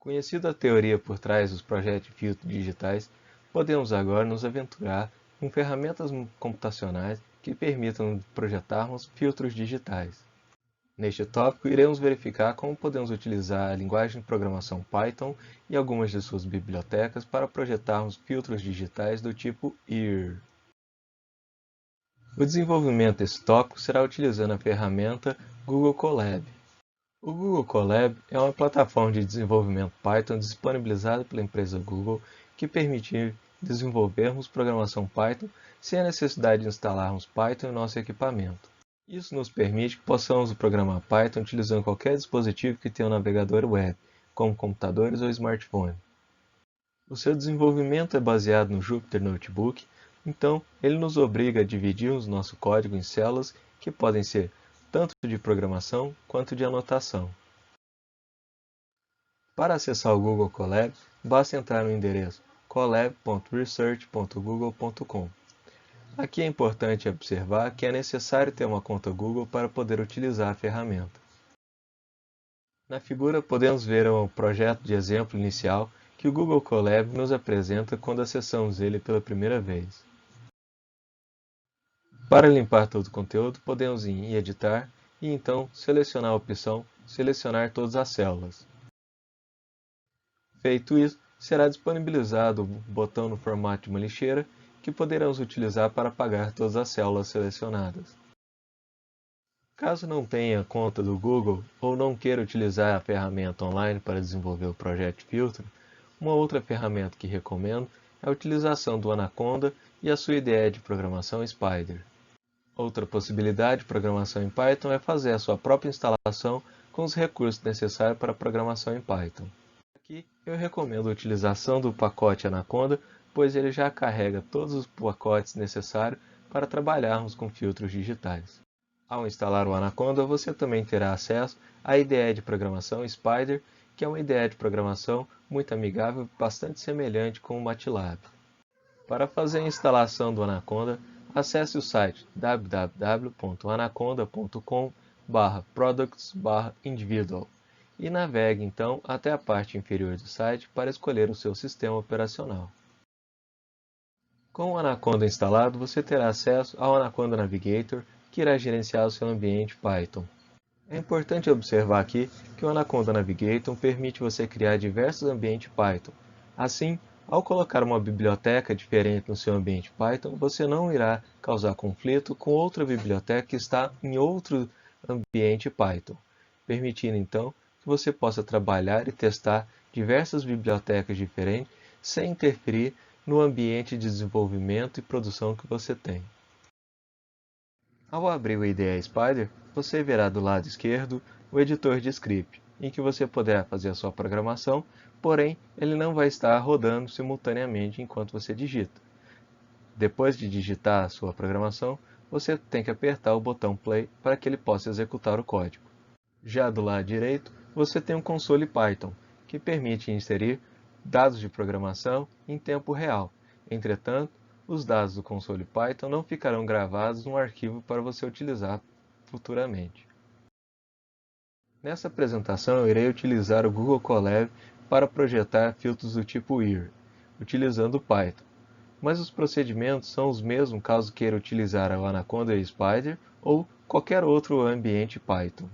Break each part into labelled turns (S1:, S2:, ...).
S1: Conhecida a teoria por trás dos projetos de filtros digitais, podemos agora nos aventurar com ferramentas computacionais que permitam projetarmos filtros digitais. Neste tópico, iremos verificar como podemos utilizar a linguagem de programação Python e algumas de suas bibliotecas para projetarmos filtros digitais do tipo EAR. O desenvolvimento desse tópico será utilizando a ferramenta Google Colab. O Google Colab é uma plataforma de desenvolvimento Python disponibilizada pela empresa Google que permite desenvolvermos programação Python sem a necessidade de instalarmos Python em nosso equipamento. Isso nos permite que possamos programar Python utilizando qualquer dispositivo que tenha um navegador web, como computadores ou smartphone. O seu desenvolvimento é baseado no Jupyter Notebook, então ele nos obriga a dividirmos nosso código em células que podem ser tanto de programação quanto de anotação. Para acessar o Google Colab, basta entrar no endereço colab.research.google.com. Aqui é importante observar que é necessário ter uma conta Google para poder utilizar a ferramenta. Na figura podemos ver o projeto de exemplo inicial que o Google Colab nos apresenta quando acessamos ele pela primeira vez. Para limpar todo o conteúdo, podemos ir em Editar e então selecionar a opção Selecionar todas as células. Feito isso, será disponibilizado o botão no formato de uma lixeira que poderemos utilizar para apagar todas as células selecionadas. Caso não tenha conta do Google ou não queira utilizar a ferramenta online para desenvolver o projeto de filtro, uma outra ferramenta que recomendo é a utilização do Anaconda e a sua IDE de programação Spyder. Outra possibilidade de programação em Python é fazer a sua própria instalação com os recursos necessários para a programação em Python. Aqui eu recomendo a utilização do pacote Anaconda, pois ele já carrega todos os pacotes necessários para trabalharmos com filtros digitais. Ao instalar o Anaconda, você também terá acesso à IDE de programação Spyder, que é uma IDE de programação muito amigável e bastante semelhante com o MATLAB. Para fazer a instalação do Anaconda, acesse o site www.anaconda.com/products/individual e navegue então até a parte inferior do site para escolher o seu sistema operacional. Com o Anaconda instalado, você terá acesso ao Anaconda Navigator, que irá gerenciar o seu ambiente Python. É importante observar aqui que o Anaconda Navigator permite você criar diversos ambientes Python. Assim, ao colocar uma biblioteca diferente no seu ambiente Python, você não irá causar conflito com outra biblioteca que está em outro ambiente Python, permitindo então que você possa trabalhar e testar diversas bibliotecas diferentes sem interferir no ambiente de desenvolvimento e produção que você tem. Ao abrir o IDE Spyder, você verá do lado esquerdo o editor de script, em que você poderá fazer a sua programação, porém ele não vai estar rodando simultaneamente enquanto você digita. Depois de digitar a sua programação, você tem que apertar o botão play para que ele possa executar o código. Já do lado direito, você tem um console Python, que permite inserir dados de programação em tempo real. Entretanto, os dados do console Python não ficarão gravados num arquivo para você utilizar futuramente. Nessa apresentação eu irei utilizar o Google Colab para projetar filtros do tipo EAR, utilizando o Python. Mas os procedimentos são os mesmos caso queira utilizar o Anaconda e Spyder ou qualquer outro ambiente Python.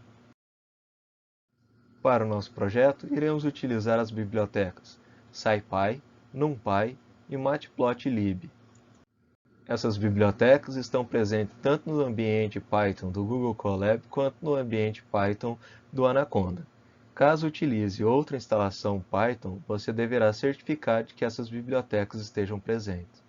S1: Para o nosso projeto, iremos utilizar as bibliotecas SciPy, NumPy e Matplotlib. Essas bibliotecas estão presentes tanto no ambiente Python do Google Colab quanto no ambiente Python do Anaconda. Caso utilize outra instalação Python, você deverá certificar de que essas bibliotecas estejam presentes.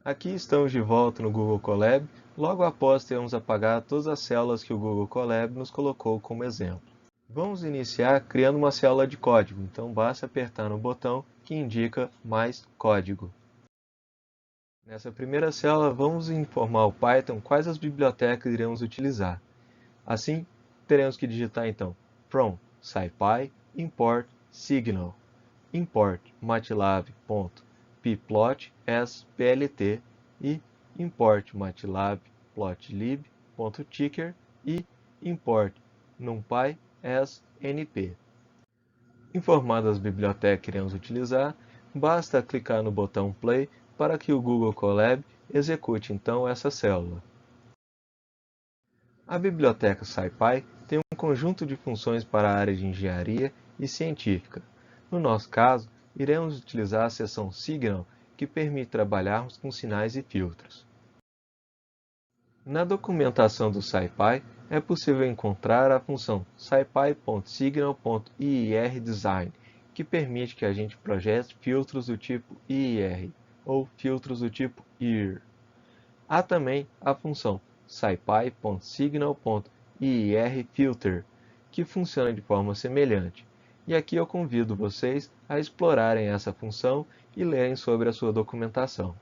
S1: Aqui estamos de volta no Google Colab, logo após termos apagado todas as células que o Google Colab nos colocou como exemplo. Vamos iniciar criando uma célula de código, então basta apertar no botão que indica mais código. Nessa primeira célula, vamos informar ao Python quais as bibliotecas iremos utilizar. Assim, teremos que digitar então from scipy import signal, import matlab.pyplot as plt e import matlab.plotlib.ticker e import numpy as np. Informadas as bibliotecas que iremos utilizar, basta clicar no botão Play para que o Google Colab execute então essa célula. A biblioteca SciPy tem um conjunto de funções para a área de engenharia e científica. No nosso caso, iremos utilizar a seção Signal, que permite trabalharmos com sinais e filtros. Na documentação do SciPy, é possível encontrar a função scipy.signal.iirdesign, que permite que a gente projete filtros do tipo IIR ou filtros do tipo IR. Há também a função scipy.signal.iirfilter, que funciona de forma semelhante. E aqui eu convido vocês a explorarem essa função e lerem sobre a sua documentação.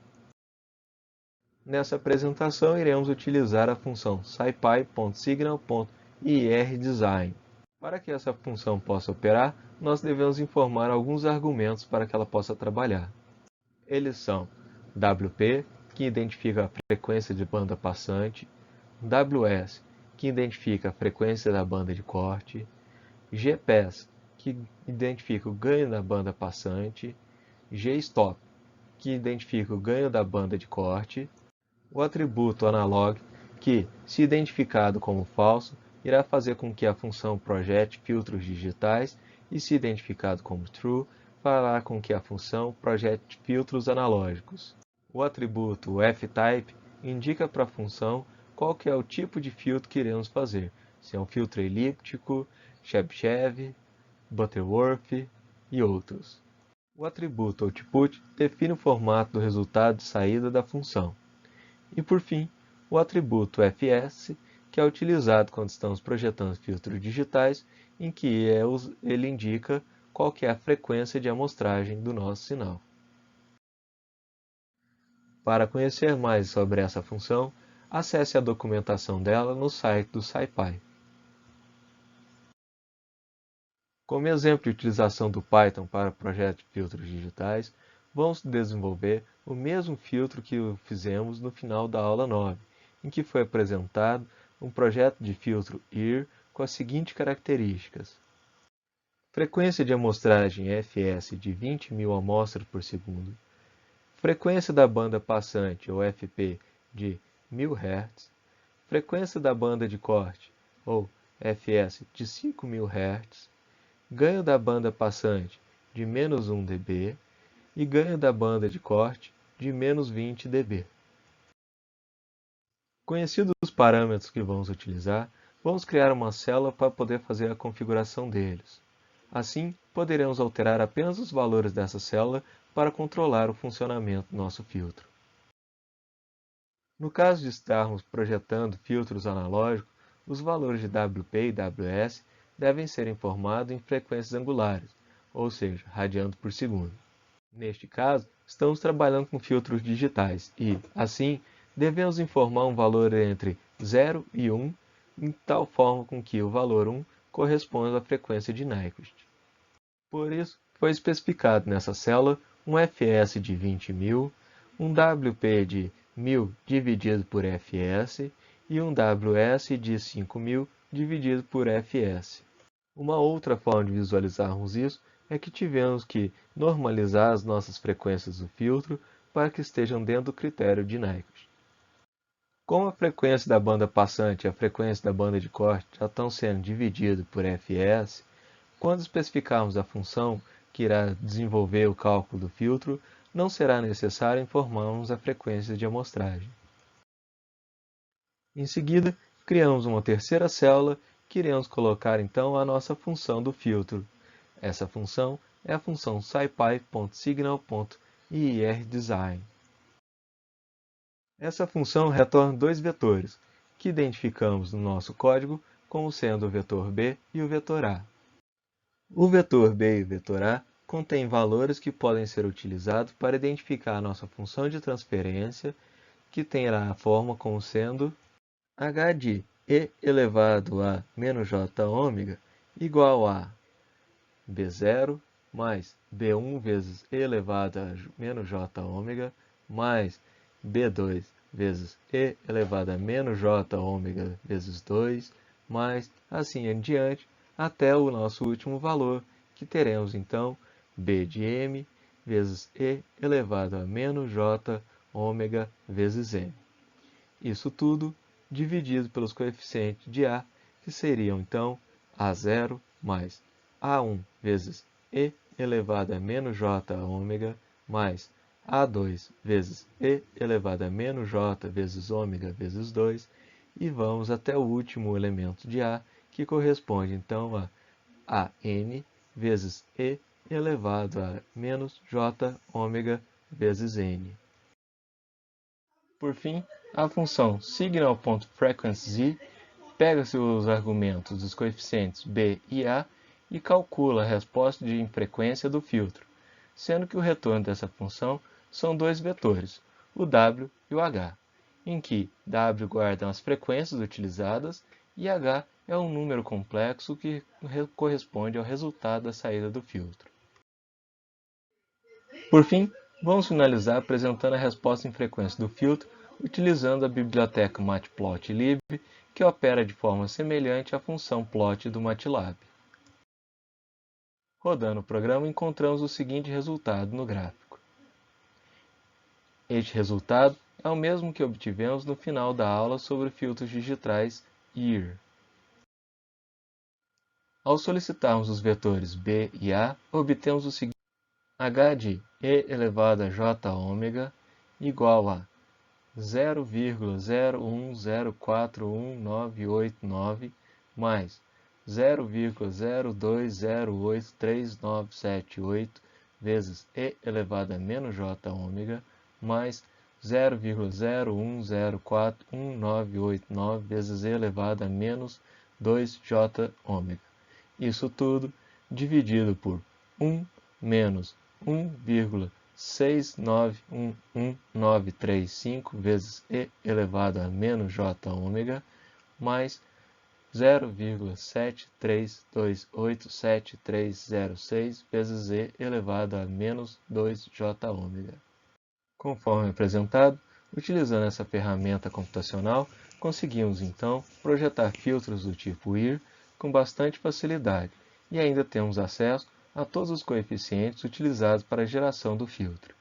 S1: Nessa apresentação, iremos utilizar a função scipy.signal.iirdesign. Para que essa função possa operar, nós devemos informar alguns argumentos para que ela possa trabalhar. Eles são WP, que identifica a frequência de banda passante, WS, que identifica a frequência da banda de corte, GPS, que identifica o ganho da banda passante, GStop, que identifica o ganho da banda de corte, o atributo analog, que, se identificado como falso, irá fazer com que a função projete filtros digitais e, se identificado como true, fará com que a função projete filtros analógicos. O atributo ftype indica para a função qual que é o tipo de filtro que iremos fazer, se é um filtro elíptico, Chebyshev, Butterworth e outros. O atributo output define o formato do resultado de saída da função. E por fim, o atributo fs, que é utilizado quando estamos projetando filtros digitais, em que ele indica qual que é a frequência de amostragem do nosso sinal. Para conhecer mais sobre essa função, acesse a documentação dela no site do SciPy. Como exemplo de utilização do Python para o projeto de filtros digitais, vamos desenvolver o mesmo filtro que fizemos no final da aula 9, em que foi apresentado um projeto de filtro IR com as seguintes características. Frequência de amostragem fs de 20.000 amostras por segundo. Frequência da banda passante, ou FP, de 1000 Hz. Frequência da banda de corte, ou FS, de 5000 Hz. Ganho da banda passante, de menos 1 dB. E ganho da banda de corte, de menos 20 dB. Conhecidos os parâmetros que vamos utilizar, vamos criar uma célula para poder fazer a configuração deles. Assim, poderemos alterar apenas os valores dessa célula para controlar o funcionamento do nosso filtro. No caso de estarmos projetando filtros analógicos, os valores de WP e WS devem ser informados em frequências angulares, ou seja, radiando por segundo. Neste caso, estamos trabalhando com filtros digitais e, assim, devemos informar um valor entre 0 e 1, em tal forma com que o valor 1 corresponda à frequência de Nyquist. Por isso, foi especificado nessa célula um fs de 20.000, um WP de 1000 dividido por fs e um WS de 5.000 dividido por fs. Uma outra forma de visualizarmos isso é que tivemos que normalizar as nossas frequências do filtro para que estejam dentro do critério de Nyquist. Como a frequência da banda passante e a frequência da banda de corte já estão sendo divididas por fs, quando especificarmos a função que irá desenvolver o cálculo do filtro, não será necessário informarmos a frequência de amostragem. Em seguida, criamos uma terceira célula que iremos colocar então a nossa função do filtro. Essa função é a função scipy.signal.iirdesign. Essa função retorna dois vetores, que identificamos no nosso código como sendo o vetor B e o vetor A. O vetor B e o vetor A contêm valores que podem ser utilizados para identificar a nossa função de transferência, que terá a forma como sendo h de e elevado a menos j ômega igual a B0 mais B1 vezes e elevado a menos j ômega mais B2 vezes e elevado a menos j ômega vezes 2 mais assim em diante até o nosso último valor, que teremos então B de M vezes E elevado a menos J ômega vezes M. Isso tudo dividido pelos coeficientes de A, que seriam então A0 mais A1 vezes E elevado a menos J ômega mais A2 vezes E elevado a menos J vezes ômega vezes 2, e vamos até o último elemento de A, que corresponde então a AN vezes E elevado a menos J ômega vezes N. Por fim, a função signal.frequency pega-se os argumentos dos coeficientes b e a e calcula a resposta de frequência do filtro, sendo que o retorno dessa função são dois vetores, o w e o h, em que w guardam as frequências utilizadas e h é um número complexo que corresponde ao resultado da saída do filtro. Por fim, vamos finalizar apresentando a resposta em frequência do filtro utilizando a biblioteca matplotlib, que opera de forma semelhante à função plot do MATLAB. Rodando o programa, encontramos o seguinte resultado no gráfico. Este resultado é o mesmo que obtivemos no final da aula sobre filtros digitais EAR. Ao solicitarmos os vetores B e A, obtemos o seguinte: h de E elevado a j ômega igual a 0,01041989 mais 0,02083978 vezes E elevado a menos J ômega mais 0,01041989 vezes E elevado a menos 2J ômega. Isso tudo dividido por 1 menos 1,691135 vezes E elevado a menos J ômega mais 0,73287306 vezes E elevado a menos 2J ômega. Conforme apresentado, utilizando essa ferramenta computacional, conseguimos então projetar filtros do tipo EAR com bastante facilidade e ainda temos acesso a todos os coeficientes utilizados para a geração do filtro.